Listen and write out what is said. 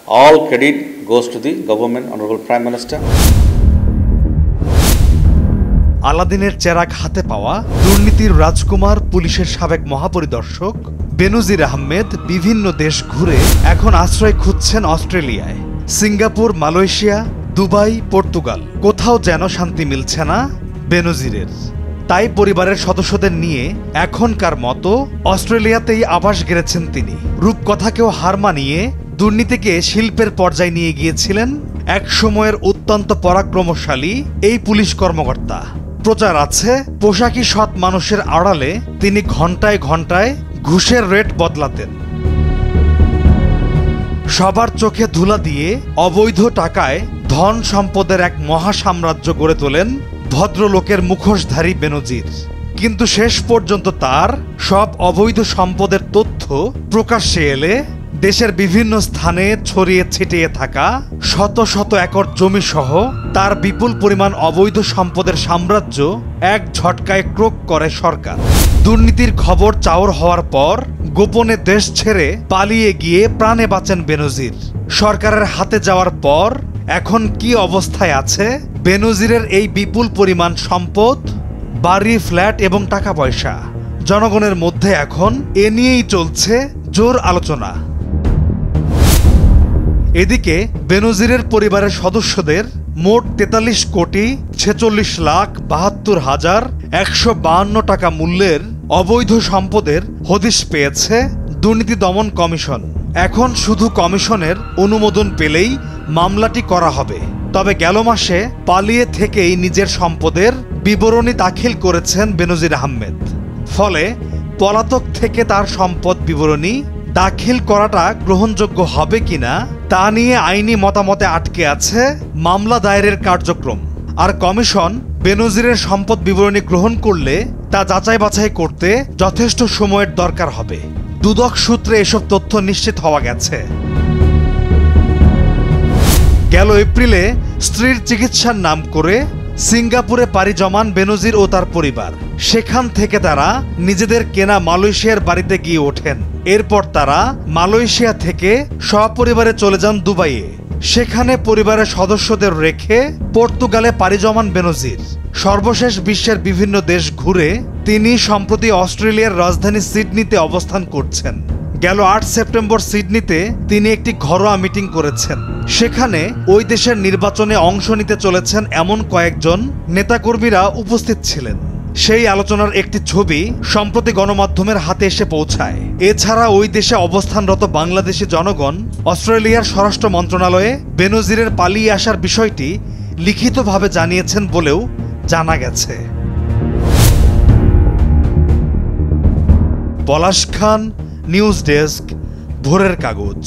All credit goes to the government, Honorable Prime Minister. আলাদিনের চেরাগ হাতে পাওয়া দুর্নীতির রাজকুমার পুলিশের সাবেক মহাপরিদর্শক বেনজির আহমেদ বিভিন্ন দেশ ঘুরে এখন আশ্রয় খুঁজছেন অস্ট্রেলিয়ায়। সিঙ্গাপুর, মালয়েশিয়া, দুবাই, পর্তুগাল, কোথাও যেন শান্তি মিলছে না বেনজিরের। তাই পরিবারের সদস্যদের নিয়ে এখনকার মতো অস্ট্রেলিয়াতেই আবাস গেড়েছেন তিনি। রূপকথাকেও হার মানিয়ে দুর্নীতিকে শিল্পের পর্যায়ে নিয়ে গিয়েছিলেন এক সময়ের অত্যন্ত পরাক্রমশালী এই পুলিশ কর্মকর্তা। প্রচার আছে পোশাকি সৎ মানুষের আড়ালে তিনি ঘন্টায় ঘন্টায় ঘুষের রেট বদলাতেন। সবার চোখে ধুলা দিয়ে অবৈধ টাকায় ধন সম্পদের এক মহাসাম্রাজ্য গড়ে তোলেন ভদ্রলোকের মুখোশধারী বেনজির। কিন্তু শেষ পর্যন্ত তার সব অবৈধ সম্পদের তথ্য প্রকাশ্যে এলে দেশের বিভিন্ন স্থানে ছড়িয়ে ছিটিয়ে থাকা শত শত একর জমি সহ তার বিপুল পরিমাণ অবৈধ সম্পদের সাম্রাজ্য এক ঝটকায় ক্রোক করে সরকার। দুর্নীতির খবর চাউর হওয়ার পর গোপনে দেশ ছেড়ে পালিয়ে গিয়ে প্রাণে বাঁচেন বেনজির। সরকারের হাতে যাওয়ার পর এখন কি অবস্থায় আছে বেনজিরের এই বিপুল পরিমাণ সম্পদ, বাড়ি, ফ্ল্যাট এবং টাকা পয়সা? জনগণের মধ্যে এখন এ নিয়েই চলছে জোর আলোচনা। এদিকে বেনজিরের পরিবারের সদস্যদের মোট 43,46,72,152 টাকা মূল্যের অবৈধ সম্পদের হদিশ পেয়েছে দুর্নীতি দমন কমিশন। এখন শুধু কমিশনের অনুমোদন পেলেই মামলাটি করা হবে। তবে গেল মাসে পালিয়ে থেকেই নিজের সম্পদের বিবরণী দাখিল করেছেন বেনজির আহমেদ। ফলে পলাতক থেকে তার সম্পদ বিবরণী দাখিল করাটা গ্রহণযোগ্য হবে কিনা তা নিয়ে আইনি মতামতে আটকে আছে মামলা দায়েরের কার্যক্রম। আর কমিশন বেনজিরের সম্পদ বিবরণী গ্রহণ করলে তা যাচাই বাছাই করতে যথেষ্ট সময়ের দরকার হবে। দুদক সূত্রে এসব তথ্য নিশ্চিত হওয়া গেছে। গেল এপ্রিলে স্ত্রীর চিকিৎসার নাম করে সিঙ্গাপুরে পাড়ি জমান বেনজির ও তার পরিবার। সেখান থেকে তারা নিজেদের কেনা মালয়েশিয়ার বাড়িতে গিয়ে ওঠেন। এরপর তারা মালয়েশিয়া থেকে সপরিবারে চলে যান দুবাইয়ে। সেখানে পরিবারের সদস্যদের রেখে পর্তুগালে পাড়ি জমান বেনজির। সর্বশেষ বিশ্বের বিভিন্ন দেশ ঘুরে তিনি সম্প্রতি অস্ট্রেলিয়ার রাজধানী সিডনিতে অবস্থান করছেন। গেল 8 সেপ্টেম্বর সিডনিতে তিনি একটি ঘরোয়া মিটিং করেছেন। সেখানে ওই দেশের নির্বাচনে অংশ নিতে চলেছেন এমন কয়েকজন নেতাকর্মীরা উপস্থিত ছিলেন। সেই আলোচনার একটি ছবি সম্প্রতি গণমাধ্যমের হাতে এসে পৌঁছায়। এছাড়া ওই দেশে অবস্থানরত বাংলাদেশি জনগণ অস্ট্রেলিয়ার স্বরাষ্ট্র মন্ত্রণালয়ে বেনজিরের পালিয়ে আসার বিষয়টি লিখিতভাবে জানিয়েছেন বলেও জানা গেছে। পলাশ খান, নিউজ ডেস্ক, ভোরের কাগজ।